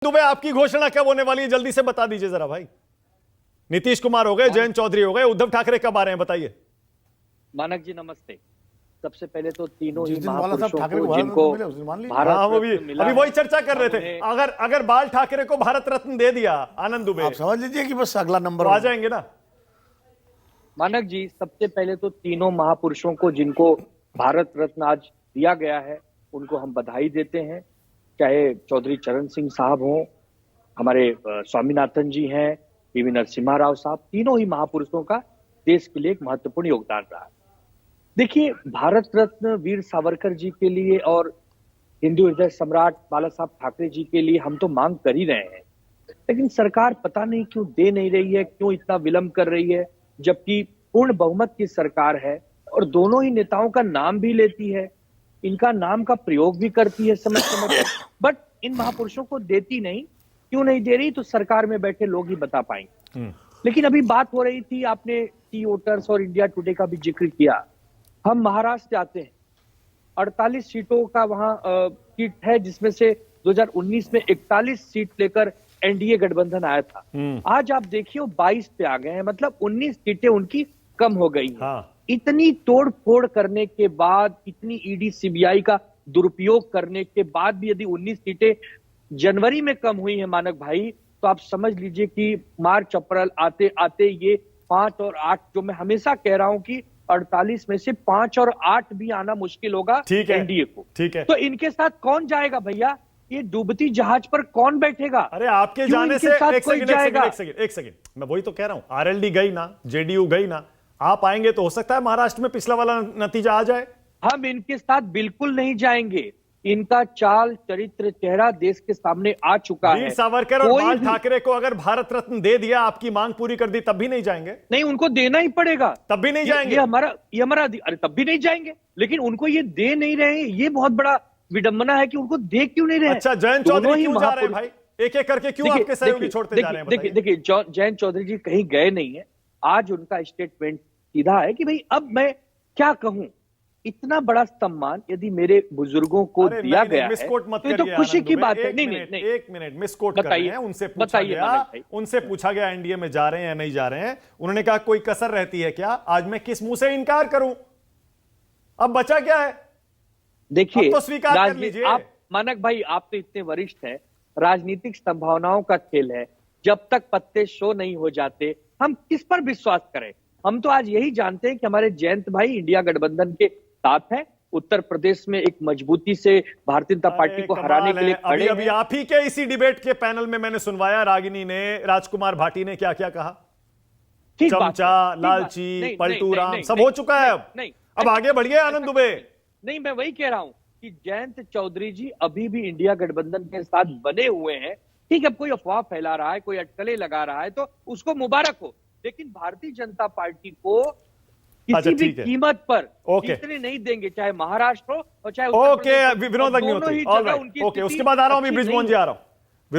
दुबे, आपकी घोषणा कब होने वाली है, जल्दी से बता दीजिए जरा भाई। नीतीश कुमार हो गए, जयंत चौधरी हो गए, उद्धव ठाकरे कब आ रहे हैं, बताइए। मानक जी नमस्ते। सबसे पहले तो तीनों ही महापुरुषों को जिनको भारत रत्न मिला, अभी वही चर्चा कर रहे थे। अगर बाल ठाकरे को भारत रत्न दे दिया आनंद दुबे, आप समझ लीजिए कि बस अगला नंबर आ जाएंगे ना। मानक जी सबसे पहले तो तीनों महापुरुषों को जिनको भारत रत्न आज दिया गया है उनको हम बधाई देते हैं। चाहे चौधरी चरण सिंह साहब हों, हमारे स्वामीनाथन जी हैं, पीवी नरसिम्हा राव साहब, तीनों ही महापुरुषों का देश के लिए एक महत्वपूर्ण योगदान रहा है। देखिए, भारत रत्न वीर सावरकर जी के लिए और हिंदू हृदय सम्राट बाला साहब ठाकरे जी के लिए हम तो मांग कर ही रहे हैं, लेकिन सरकार पता नहीं क्यों दे नहीं रही है, क्यों इतना विलंब कर रही है, जबकि पूर्ण बहुमत की सरकार है और दोनों ही नेताओं का नाम भी लेती है, इनका नाम का प्रयोग भी करती है समय समय पर, बट इन महापुरुषों को देती नहीं। क्यों नहीं दे रही तो सरकार में बैठे लोग ही बता पाएंगे। लेकिन अभी बात हो रही थी, आपने टी वोटर्स और इंडिया टुडे का भी जिक्र किया। हम महाराष्ट्र जाते हैं, 48 सीटों का वहां सीट है, जिसमें से 2019 में 41 सीट लेकर एनडीए गठबंधन आया था। आज आप देखिए वो 22 पे आ गए हैं, मतलब 19 सीटें उनकी कम हो गई हैं। हाँ। इतनी तोड़ फोड़ करने के बाद, इतनी ईडी सीबीआई का दुरुपयोग करने के बाद भी यदि 19 सीटें जनवरी में कम हुई है मानक भाई, तो आप समझ लीजिए कि मार्च अप्रैल आते आते ये 5 और 8, जो मैं हमेशा कह रहा हूं कि 48 में से 5 और 8 भी आना मुश्किल होगा एनडीए को। ठीक है, तो इनके साथ कौन जाएगा भैया? ये डूबती जहाज पर कौन बैठेगा? अरे आपके जाने से एक सेकंड, मैं वही तो कह रहा हूं, आरएलडी गई ना, जेडीयू गई ना, आप आएंगे तो हो सकता है महाराष्ट्र में पिछला वाला नतीजा आ जाए। हम इनके साथ बिल्कुल नहीं जाएंगे। इनका चाल चरित्र चेहरा देश के सामने आ चुका है। वीर सावरकर और बाल ठाकरे को अगर भारत रत्न दे दिया, आपकी मांग पूरी कर दी, तब भी नहीं जाएंगे? नहीं, उनको देना ही पड़ेगा, तब भी नहीं जाएंगे। ये हमारा अरे तब भी नहीं जाएंगे, लेकिन उनको ये दे नहीं रहे। ये बहुत बड़ा विडंबना है कि उनको दे क्यों नहीं रहे। अच्छा, जयंत चौधरी क्यों जा रहे हैं भाई? एक एक करके क्यों आपके सहयोगी छोड़ते जा रहे हैं? देखिए, जयंत चौधरी जी कहीं गए नहीं है। आज उनका स्टेटमेंट सीधा है कि भाई अब मैं क्या कहूं, इतना बड़ा सम्मान यदि मेरे बुजुर्गों को दिया गया है तो ये तो खुशी की बात है। नहीं, एक मिनट, मिसकोट कर रहे हैं। उनसे पूछा गया एनडीए में जा रहे हैं या नहीं जा रहे हैं, उन्होंने कहा कोई कसर रहती है क्या? आज मैं किस मुंह से इनकार करूं? अब बचा क्या है? देखिए, तो स्वीकार कर लीजिए। आप मानक भाई, आप तो इतने वरिष्ठ हैं, राजनीतिक संभावनाओं का खेल है, जब तक पत्ते शो नहीं हो जाते हम किस पर विश्वास करें? हम तो आज यही जानते हैं कि हमारे जयंत भाई इंडिया गठबंधन के साथ हैं, उत्तर प्रदेश में एक मजबूती से भारतीय जनता पार्टी को हराने के लिए खड़े हैं। अभी आप ही के इसी डिबेट के पैनल में मैंने सुनवाया, रागिनी ने, राजकुमार भाटी ने क्या क्या कहा, चमचा, लालची, पलटू राम, सब हो चुका है। अब आगे बढ़िए आनंद दुबे। नहीं, मैं वही कह रहा हूं कि जयंत चौधरी जी अभी भी इंडिया गठबंधन के साथ बने हुए हैं। ठीक है, कोई अफवाह फैला रहा है, कोई अटकलें लगा रहा है तो उसको मुबारक हो, लेकिन भारतीय जनता पार्टी को किसी भी कीमत पर इतने नहीं देंगे, चाहे महाराष्ट्र हो और चाहे विनोद अग्निहोत्री। ओके, उसके बाद आ रहा हूं, अभी ब्रिजमोहन जी आ रहा हूं।